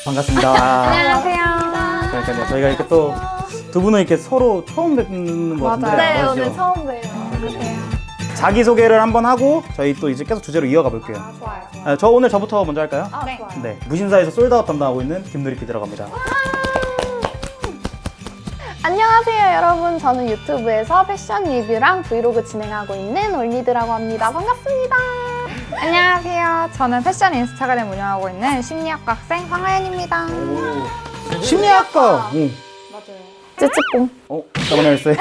반갑습니다. 안녕하세요. 그러니까요. 저희가 이렇게 또 두 분은 이렇게 서로 처음 뵙는 것 같은데. 네, 맞으시죠? 오늘 처음 봬요. 자기소개를 한번 하고 저희 또 이제 계속 주제로 이어가 볼게요. 좋아요. 저 오늘 저부터 먼저 할까요? 네. 좋아요. 네, 무신사에서 솔드아웃 담당하고 있는 김누리 PD라고 합니다. 안녕하세요, 여러분. 저는 유튜브에서 패션 리뷰랑 브이로그 진행하고 있는 올리드라고 합니다. 반갑습니다. 안녕하세요. 저는 패션 인스타그램 운영하고 있는 심리학과 학생 황하연입니다. 심리학과. 맞아요. 찌찌뽕. 잠깐만요, 했어요.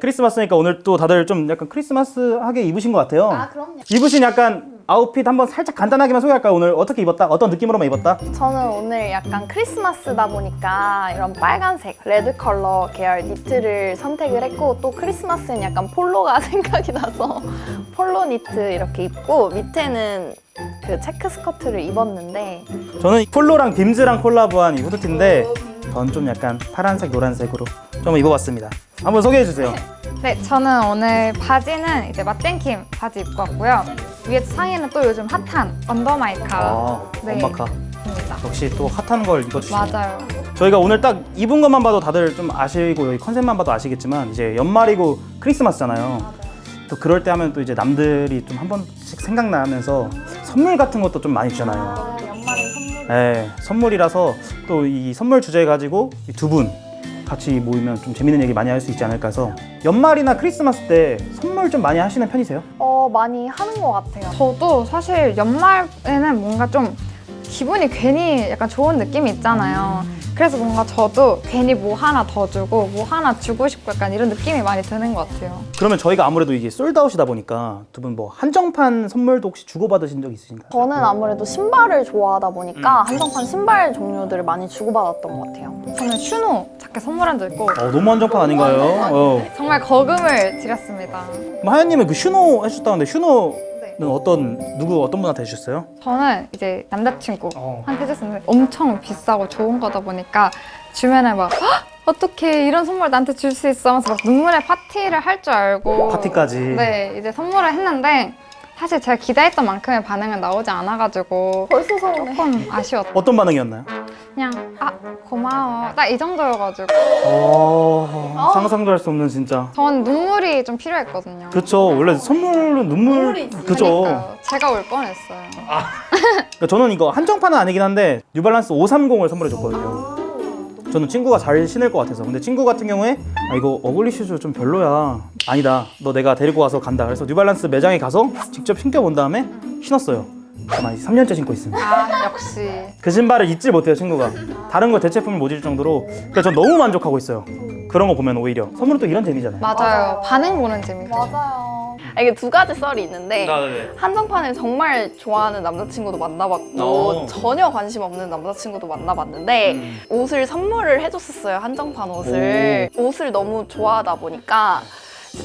크리스마스니까 오늘 또 다들 좀 약간 크리스마스하게 입으신 것 같아요. 그럼요. 입으신 약간 아웃핏 한번 살짝 간단하게만 소개할까요? 오늘 어떻게 입었다? 어떤 느낌으로만 입었다? 저는 오늘 약간 크리스마스다 보니까 이런 빨간색, 레드 컬러 계열 니트를 선택을 했고 또 크리스마스는 약간 폴로가 생각이 나서 폴로 니트 이렇게 입고 밑에는 그 체크 스커트를 입었는데 저는 폴로랑 빔즈랑 콜라보한 이 후드티인데 전 좀 약간 파란색, 노란색으로 좀 입어봤습니다. 한번 소개해주세요. 네, 저는 오늘 바지는 이제 맛땡킴 바지 입고 왔고요. 위에 상의는 또 요즘 핫한 언더마이카. 네. 엄마카. 입니다. 역시 또 핫한 걸 입어주시네요. 맞아요. 저희가 오늘 딱 입은 것만 봐도 다들 좀 아시고 여기 컨셉만 봐도 아시겠지만 이제 연말이고 크리스마스잖아요. 또 그럴 때 하면 또 이제 남들이 좀 한 번씩 생각나면서 선물 같은 것도 좀 많이 주잖아요. 연말에 선물 네, 선물이라서 또 이 선물 주제 가지고 두 분 같이 모이면 좀 재밌는 얘기 많이 할 수 있지 않을까 해서 연말이나 크리스마스 때 선물 좀 많이 하시는 편이세요? 많이 하는 것 같아요. 저도 사실 연말에는 뭔가 좀 기분이 괜히 약간 좋은 느낌이 있잖아요. 그래서 뭔가 저도 괜히 뭐 하나 더 주고 뭐 하나 주고 싶고 약간 이런 느낌이 많이 드는 것 같아요. 그러면 저희가 아무래도 이게 솔드아웃이다 보니까 두 분 뭐 한정판 선물도 혹시 주고받으신 적 있으신가요? 저는 아무래도 신발을 좋아하다 보니까 한정판 신발 종류들을 많이 주고받았던 것 같아요. 저는 슈노 자켓 선물한 적 있고 너무 한정판 아닌가요? 정말 거금을 들였습니다. 그럼 하연님은 그 슈노 해주셨다는데 슈노는 네. 어떤 분한테 해주셨어요? 저는 이제 남자친구한테 해줬는데 엄청 비싸고 좋은 거다 보니까 주변에 막 어떻게 이런 선물 나한테 줄 수 있어 하면서 막 눈물의 파티를 할 줄 알고 파티까지. 네, 이제 선물을 했는데 사실 제가 기대했던 만큼의 반응은 나오지 않아가지고 벌써 서운해. 조금 아쉬웠다. 어떤 반응이었나요? 그냥 고마워 딱 이 정도여가지고 상상도 할 수 없는 진짜. 전 눈물이 좀 필요했거든요. 그쵸. 원래 선물은 눈물. 그죠. 그러니까요. 제가 울 뻔했어요. 그러니까 저는 이거 한정판은 아니긴 한데 뉴발란스 530을 선물해 줬거든요. 저는 친구가 잘 신을 것 같아서. 근데 친구 같은 경우에 이거 어글리 슈즈 좀 별로야. 아니다. 너 내가 데리고 와서 간다. 그래서 뉴발란스 매장에 가서 직접 신겨본 다음에 신었어요. 아마 3년째 신고 있습니다. 역시 그 신발을 잊지 못해요, 친구가. 다른 거 대체품을 못 잊을 정도로. 그러니까 전 너무 만족하고 있어요. 그런 거 보면 오히려. 선물은 또 이런 재미잖아요. 맞아요. 반응 보는 재미죠. 맞아요. 이게 두 가지 썰이 있는데 네. 한정판을 정말 좋아하는 남자친구도 만나봤고 전혀 관심 없는 남자친구도 만나봤는데 옷을 선물을 해줬었어요. 한정판 옷을 너무 좋아하다 보니까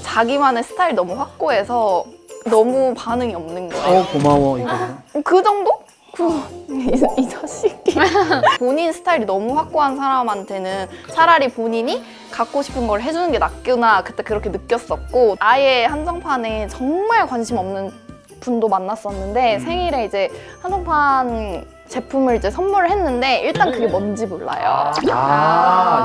자기만의 스타일이 너무 확고해서 너무 반응이 없는 거예요. 고마워, 이거. 그 정도? 이 자식이 본인 스타일이 너무 확고한 사람한테는 차라리 본인이 갖고 싶은 걸 해주는 게 낫구나 그때 그렇게 느꼈었고 아예 한정판에 정말 관심 없는 분도 만났었는데 생일에 이제 한정판 제품을 이제 선물을 했는데 일단 그게 뭔지 몰라요.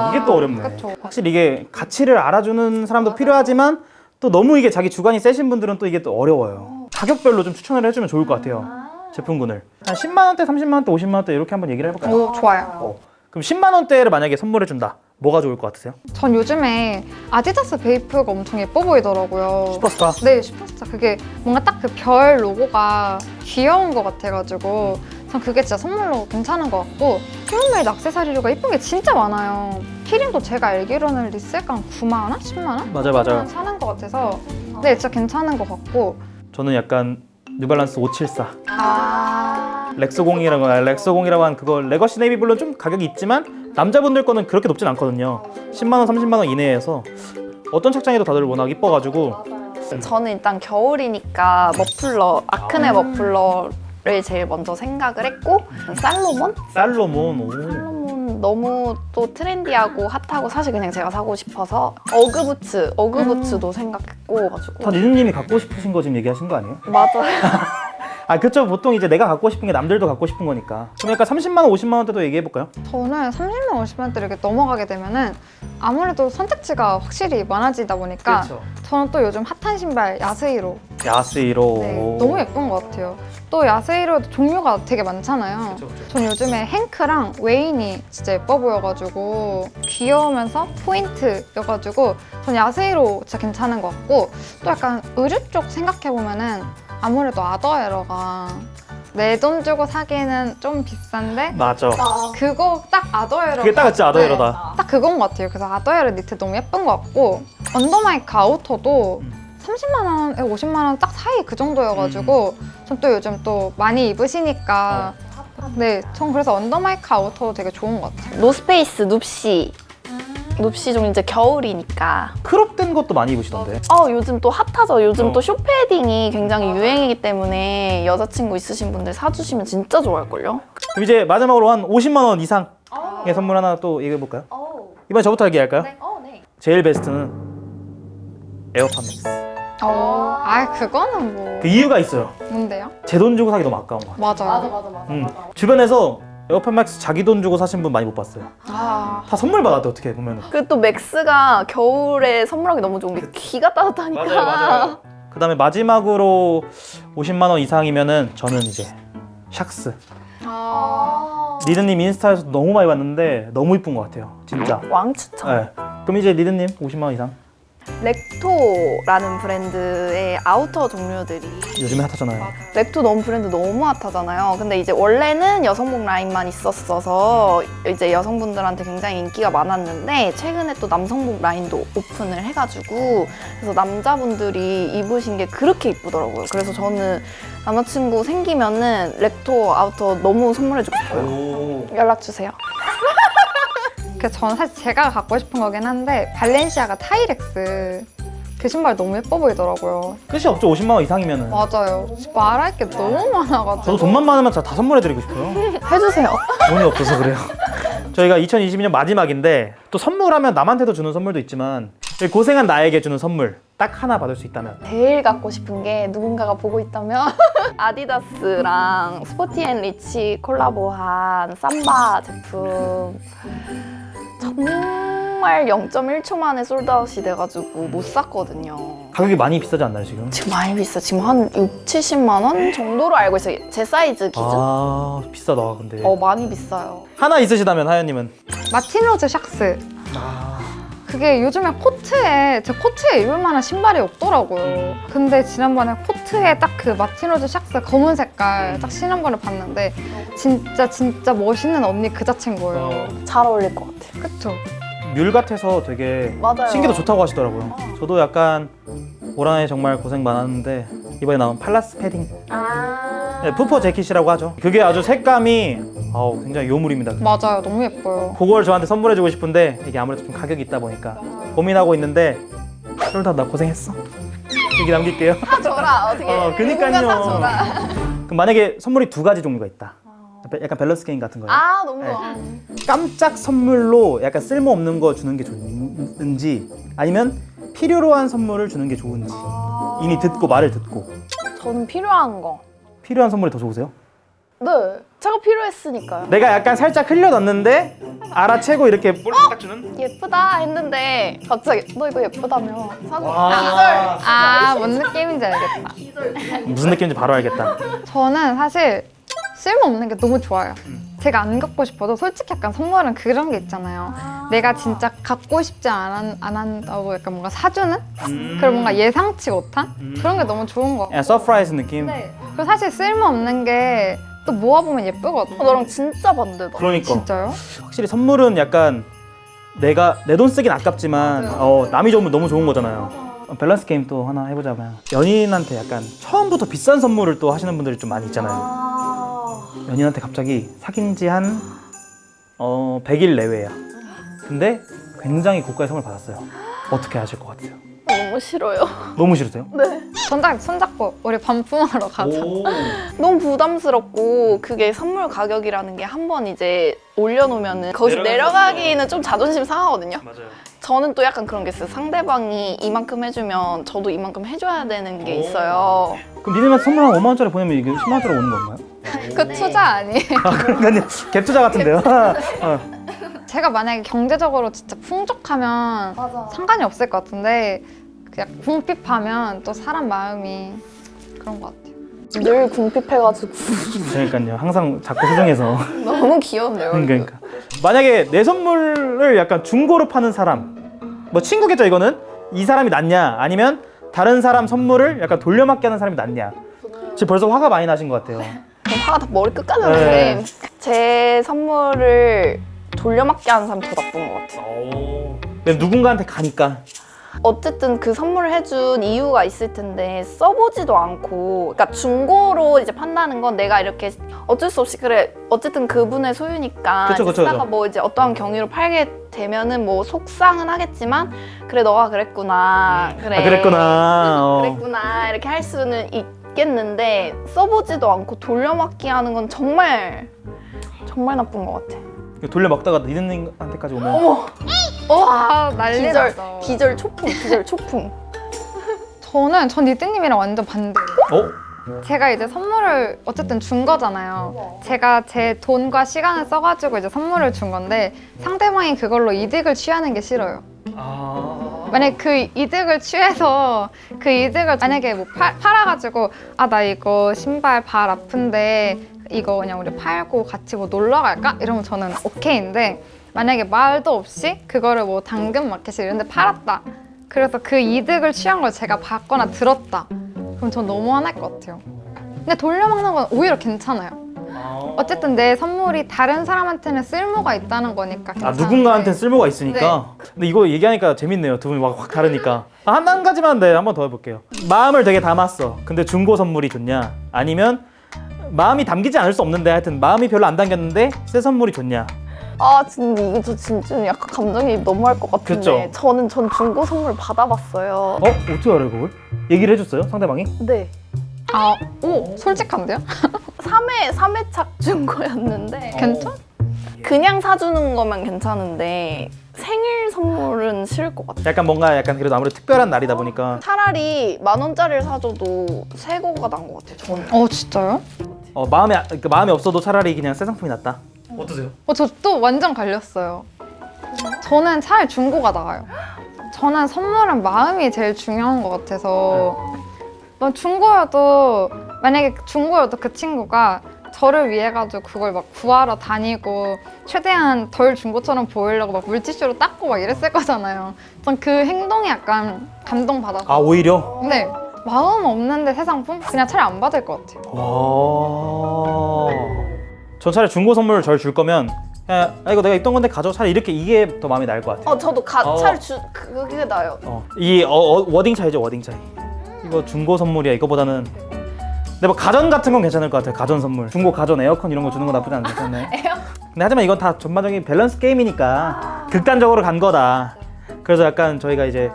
이게 또 어렵네. 그쵸. 확실히 이게 가치를 알아주는 사람도 필요하지만 또 너무 이게 자기 주관이 세신 분들은 또 이게 또 어려워요. 가격별로 좀 추천을 해주면 좋을 것 같아요. 제품군을. 한 10만 원대, 30만 원대, 50만 원대 이렇게 한번 얘기를 해볼까요? 오, 좋아요. 그럼 10만 원대를 만약에 선물해준다. 뭐가 좋을 것 같으세요? 전 요즘에 아디다스 베이프가 엄청 예뻐 보이더라고요. 슈퍼스타? 네, 슈퍼스타. 그게 뭔가 딱 그 별 로고가 귀여운 것 같아가지고 전 그게 진짜 선물로 괜찮은 것 같고 휴먼메이드 액세서리류가 예쁜 게 진짜 많아요. 키링도 제가 알기로는 리셀가 한 9만 원? 10만 원? 맞아요. 사는 것 같아서 네, 진짜 괜찮은 것 같고 저는 약간 뉴발란스 574 아, 렉소공이라고 한 그거 레거시 네이비 블루는 좀 가격이 있지만 남자분들 거는 그렇게 높진 않거든요. 10만 원, 30만 원 이내에서 어떤 착장에도 다들 워낙 이뻐가지고 저는 일단 겨울이니까 머플러, 아크네 머플러를 제일 먼저 생각을 했고 살로몬? 살로몬. 오. 살로몬 너무 또 트렌디하고 핫하고 사실 그냥 제가 사고 싶어서 어그부츠도 생각했고 가지고. 다 리드님이 갖고 싶으신 거 지금 얘기하신 거 아니에요? 맞아요. 아 그쵸. 보통 이제 내가 갖고 싶은 게 남들도 갖고 싶은 거니까. 그럼 약간 30만 원, 50만 원대도 얘기해 볼까요? 저는 30만 원, 50만 원대 이렇게 넘어가게 되면은 아무래도 선택지가 확실히 많아지다 보니까 저는 또 요즘 핫한 신발 야스이로 야스이로. 네, 너무 예쁜 것 같아요. 또 야스이로도 종류가 되게 많잖아요. 그쵸, 그쵸. 전 요즘에 행크랑 웨인이 진짜 예뻐 보여가지고 귀여우면서 포인트여가지고 전 야스이로 진짜 괜찮은 것 같고 또 약간 의류 쪽 생각해보면은 아무래도 아더에러가 내 돈 주고 사기에는 좀 비싼데 맞아. 그거 딱 아더에러 그게 딱 진짜 아더에러다. 딱 그건 것 같아요. 그래서 아더에러 니트 너무 예쁜 것 같고 언더마이크 아우터도 30만 원에 50만 원 딱 사이 그 정도여가지고 전 또 요즘 또 많이 입으시니까 네, 전 그래서 언더마이크 아우터도 되게 좋은 것 같아요. 노스페이스 눕시 좀 이제 겨울이니까. 크롭된 것도 많이 입으시던데. 요즘 또 핫하죠. 요즘 또 쇼패딩이 굉장히 유행이기 때문에 여자친구 있으신 분들 사주시면 진짜 좋아할걸요? 그럼 이제 마지막으로 한 50만 원 이상의 선물 하나 또 얘기해 볼까요? 이번에 저부터 얘기할까요? 네. 제일 베스트는 에어팟 맥스. 그거는 뭐 그 이유가 있어요. 뭔데요? 제 돈 주고 사기 너무 아까운 거야. 맞아요. 주변에서 에어팟 맥스 자기 돈 주고 사신 분 많이 못 봤어요. 아, 다 선물 받았대 어떻게 보면. 그리고 또 맥스가 겨울에 선물하기 너무 좋은 게 귀가 따뜻하니까. 그다음에 마지막으로 50만 원 이상이면은 저는 이제 샥스. 리드님 인스타에서 너무 많이 봤는데 너무 이쁜 것 같아요. 진짜. 왕추천. 네. 그럼 이제 리드님 50만 원 이상. 렉토라는 브랜드의 아우터 종류들이 요즘에 핫하잖아요. 렉토 너무 브랜드 너무 핫하잖아요. 근데 이제 원래는 여성복 라인만 있었어서 이제 여성분들한테 굉장히 인기가 많았는데 최근에 또 남성복 라인도 오픈을 해가지고 그래서 남자분들이 입으신 게 그렇게 이쁘더라고요. 그래서 저는 남자친구 생기면은 렉토 아우터 너무 선물해주고 싶어요. 연락 주세요. 그래서 저는 사실 제가 갖고 싶은 거긴 한데 발렌시아가 타이렉스 그 신발 너무 예뻐 보이더라고요. 끝이 없죠. 50만 원 이상이면은. 맞아요. 말할 게 너무 많아가지고. 저도 돈만 많으면 다 선물해드리고 싶어요. 해주세요. 돈이 없어서 그래요. 저희가 2022년 마지막인데 또 선물하면 남한테도 주는 선물도 있지만 고생한 나에게 주는 선물 딱 하나 받을 수 있다면 제일 갖고 싶은 게 누군가가 보고 있다면 아디다스랑 스포티앤리치 콜라보한 삼바 제품 정말 0.1초 만에 솔드아웃이 돼가지고 못 샀거든요. 가격이 많이 비싸지 않나요 지금? 지금 많이 비싸. 지금 한 6, 70만 원 정도로 알고 있어요. 제 사이즈 기준. 아 비싸다 근데. 많이 비싸요. 하나 있으시다면 하연님은? 마틴로즈 샥스. 아 그게 요즘에 제 코트에 입을 만한 신발이 없더라고요. 근데 지난번에 코트에 딱 그 마틴로즈 샥스 검은 색깔 딱 신은 거를 봤는데 진짜 멋있는 언니 그 자체인 거예요. 잘 어울릴 것 같아요. 그쵸? 뮬 같아서 되게 맞아요. 신기도 좋다고 하시더라고요. 저도 약간 올 한해 정말 고생 많았는데 이번에 나온 팔라스 패딩 네, 푸퍼 재킷이라고 하죠. 그게 아주 색감이 굉장히 요물입니다. 맞아요. 너무 예뻐요. 그걸 저한테 선물해주고 싶은데 이게 아무래도 좀 가격이 있다 보니까 고민하고 있는데 솔다 나 고생했어. 얘기 남길게요. 사줘라. 어떻게. 그니까요. 누군가 사줘라. 그럼 만약에 선물이 두 가지 종류가 있다. 약간 밸런스 게임 같은 거예요. 너무 좋아. 깜짝 선물로 약간 쓸모없는 거 주는 게 좋은지 아니면 필요로 한 선물을 주는 게 좋은지 이미 듣고 말을 듣고 저는 필요한 거. 필요한 선물이 더 좋으세요? 네. 제가 필요했으니까요. 내가 약간 살짝 흘려넣는데 알아채고 이렇게 뭘 딱 주는? 예쁘다 했는데 갑자기 너 이거 예쁘다며 사줘. 뭔 느낌인지 알겠다. 무슨 느낌인지 바로 알겠다. 저는 사실 쓸모없는 게 너무 좋아요. 제가 안 갖고 싶어도 솔직히 약간 선물은 그런 게 있잖아요. 내가 진짜 갖고 싶지 안 한다고 약간 뭔가 사주는? 그리고 뭔가 예상치 못한? 그런 게 너무 좋은 것 같고. 약간 서프라이즈 느낌? 네. 그리고 사실 쓸모없는 게 또 모아보면 예쁘거든요. 너랑 진짜 반대다. 그러니까 진짜요? 확실히 선물은 약간 내가 내 돈 쓰긴 아깝지만 남이 좋으면 너무 좋은 거잖아요. 밸런스 게임 또 하나 해보자면 연인한테 약간 처음부터 비싼 선물을 또 하시는 분들이 좀 많이 있잖아요. 연인한테 갑자기 사귄 지 한 100일 내외야. 근데 굉장히 고가의 선물 받았어요. 어떻게 하실 것 같아요? 너무 싫어요. 너무 싫으세요? 네. 손잡고 우리 반품하러 가자. 오. 너무 부담스럽고 그게 선물 가격이라는 게 한 번 이제 올려놓으면은 거기서 내려가기는 좀 자존심 상하거든요. 맞아요. 저는 또 약간 그런 게 있어요. 상대방이 이만큼 해주면 저도 이만큼 해줘야 되는 게 있어요. 그럼 니네한테 선물 한 5만 원짜리 보내면 이게 10만 원짜리 오는 건가요? 그 투자 아니에요? 아, 그러니까요. 갭 투자 같은데요. 어. 제가 만약에 경제적으로 진짜 풍족하면 맞아. 상관이 없을 것 같은데 그냥 궁핍하면 또 사람 마음이 그런 것 같아요. 늘 궁핍해가지고 그러니까요. 항상 자꾸 소중해서. 너무 귀여운데요. 그러니까. 만약에 내 선물을 약간 중고로 파는 사람, 뭐 친구겠죠 이거는? 이 사람이 낫냐? 아니면 다른 사람 선물을 약간 돌려막기 하는 사람이 낫냐? 지금 벌써 화가 많이 나신 것 같아요. 그럼 화가 다 머리 끝까지 네. 나는데 제 선물을 돌려막기 하는 사람이 더 나쁜 것 같아요. 근데 누군가한테 가니까. 어쨌든 그 선물을 해준 이유가 있을 텐데 써보지도 않고, 그러니까 중고로 이제 판다는 건 내가 이렇게 어쩔 수 없이 그래 어쨌든 그분의 소유니까 그쵸, 이제 그쵸, 쓰다가 그쵸. 뭐 이제 어떠한 경위로 팔게 되면은 뭐 속상은 하겠지만 그래 너가 그랬구나 그래 아, 그랬구나. 그랬구나 이렇게 할 수는 있겠는데 써보지도 않고 돌려막기 하는 건 정말 나쁜 것 같아. 돌려먹다가 니네한테까지 오면. 어머 와 난리 기절 났어. 기절 초풍. 전 니뜨님이랑 완전 반대예요. 어? 제가 이제 선물을 어쨌든 준 거잖아요. 제가 제 돈과 시간을 써가지고 이제 선물을 준 건데 상대방이 그걸로 이득을 취하는 게 싫어요. 아. 만약에 그 이득을 취해서 그 이득을 만약에 뭐 팔아가지고 아 나 이거 신발 발 아픈데 이거 그냥 우리 팔고 같이 뭐 놀러 갈까? 이러면 저는 오케이인데 만약에 말도 없이 그거를 뭐 당근 마켓 이런 데 팔았다. 그래서 그 이득을 취한 걸 제가 받거나 들었다. 그럼 전 너무 화날 것 같아요. 근데 돌려먹는 건 오히려 괜찮아요. 어쨌든 내 선물이 다른 사람한테는 쓸모가 있다는 거니까 아, 괜찮은데. 누군가한테 쓸모가 있으니까. 근데 이거 얘기하니까 재밌네요. 두 분이 확 다르니까. 한 가지만 네, 한번 더 해볼게요. 마음을 되게 담았어. 근데 중고 선물이 좋냐? 아니면 마음이 담기지 않을 수 없는데 하여튼 마음이 별로 안 담겼는데 새 선물이 좋냐? 아 근데 이거 저 진짜 약간 감정이입 너무 할 것 같은데 그쵸? 전 중고 선물 받아봤어요. 어떻게 알아요 그걸? 얘기를 해줬어요 상대방이? 네. 오 솔직한데요? 3회착 중고였는데 괜찮? 그냥 사주는 거면 괜찮은데 생일 선물은 싫을 것 같아요. 약간 뭔가 약간 그래도 아무래도 특별한 날이다 보니까 차라리 10,000원짜리를 사줘도 새 거가 난 것 같아요. 저는. 진짜요? 마음이 없어도 차라리 그냥 새 상품이 낫다. 어떠세요? 저 또 완전 갈렸어요. 저는 차라리 중고가 나아요. 저는 선물은 마음이 제일 중요한 것 같아서 만약에 중고여도 그 친구가 저를 위해 가지고 그걸 막 구하러 다니고 최대한 덜 중고처럼 보이려고 막 물티슈로 닦고 막 이랬을 거잖아요. 전 그 행동이 약간 감동받아서. 아 오히려? 근데 마음 없는데 새 상품? 그냥 차라리 안 받을 것 같아요. 전 차라리 중고 선물을 절 줄 거면 그냥 이거 내가 입던 건데 가져. 차라리 이게 더 마음이 나을 것 같아요. 저도 차라리 그게 나요. 이 워딩 차이죠 워딩 차이. 이거 중고 선물이야 이거보다는. 근데 뭐 가전 같은 건 괜찮을 것 같아요. 가전 선물. 중고 가전 에어컨 이런 거 주는 거 나쁘지 않겠네. 근데 하지만 이건 다 전반적인 밸런스 게임이니까 극단적으로 간 거다. 그래서 약간 저희가 이제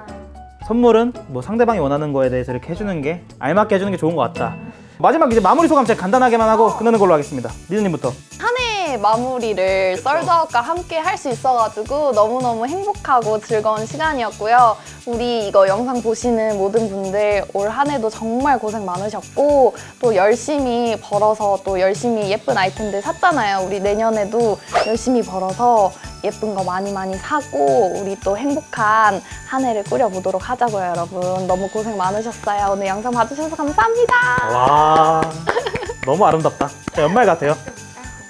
선물은 뭐 상대방이 원하는 거에 대해서 이렇게 해주는 게 알맞게 해주는 게 좋은 것 같다. 마지막 이제 마무리 소감 제가 간단하게만 하고 끝내는 걸로 하겠습니다. 리드님부터. 한 해 마무리를 썰저과 함께 할 수 있어가지고 너무너무 행복하고 즐거운 시간이었고요. 우리 이거 영상 보시는 모든 분들 올 한 해도 정말 고생 많으셨고 또 열심히 벌어서 또 열심히 예쁜 아이템들 샀잖아요. 우리 내년에도 열심히 벌어서 예쁜 거 많이 사고 우리 또 행복한 한 해를 꾸려보도록 하자고요, 여러분. 너무 고생 많으셨어요. 오늘 영상 봐주셔서 감사합니다. 와 너무 아름답다. 연말 같아요.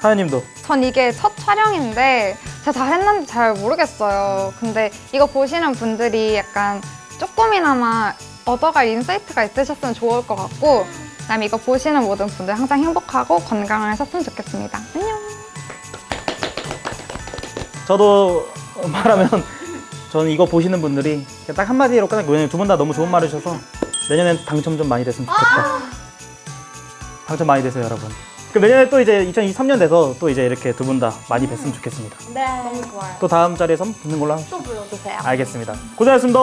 하연님도. 전 이게 첫 촬영인데 제가 잘했는지 잘 모르겠어요. 근데 이거 보시는 분들이 약간 조금이나마 얻어갈 인사이트가 있으셨으면 좋을 것 같고 그다음에 이거 보시는 모든 분들 항상 행복하고 건강하셨으면 좋겠습니다. 안녕. 저도 말하면 저는 이거 보시는 분들이 딱 한마디로 끝낼게요. 왜냐면 두 분 다 너무 좋은 말 해주셔서 내년엔 당첨 좀 많이 됐으면 좋겠다. 당첨 많이 되세요 여러분. 그럼 내년에 또 이제 2023년 돼서 또 이제 이렇게 두 분 다 많이 뵀으면 좋겠습니다. 네. 너무 좋아요. 또 다음 자리에서 뵙는 걸로 하죠. 또 불러주세요. 알겠습니다. 고생하셨습니다.